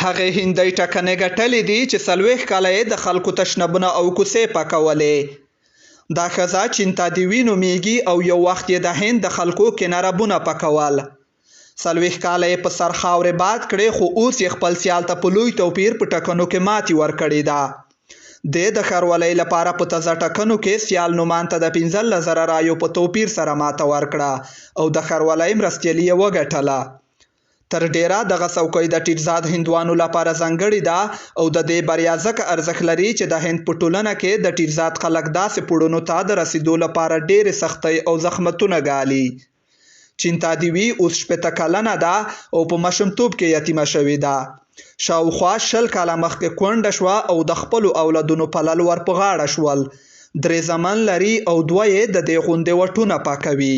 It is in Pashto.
هغې هندۍ ټکنۍ ګټلې دي چې 40 کاله یې د خلکو تشنبونه او کوڅې پاکولې. دا ښځه چینتا دیوي نومیږي او یو وخت یې د هند د خلکو کناربونه پاکول. 40 کاله یې په سر خاورې باد کړې، خو اوس یې خپل سیال ته په لوی توپیر په ټاکنو کې ماتې ورکړې ده. د ښاروالۍ لپاره په تازه ټاکنو کې سیال نومان ته د 15,000 رایو په توپیر سره ماته ورکړه او د ښاروالۍ مرستیالي یې وګټله. تر ډیره دغه څوکۍ د ټیټ ذات هندوانو لپاره ځانګړې ده او د دې بریا ځکه ارزښت لري چې د هند په ټولنه کې د ټیټ ذات خلک داسې پوړونو ته د رسیدو لپاره ډېرې سختۍ او زحمتونه ګالي. چینتا دیوي اوس 80 کلنه ده او په ماشومتوب کې یتیمه شوې ده. شاوخوا 20 کاله مخکې کونډه شوه او د خپلو اولادونو پالل ور په غاړه شول. 3 زامن لري او 2 یې د دې غوندې وټونه پاکوي.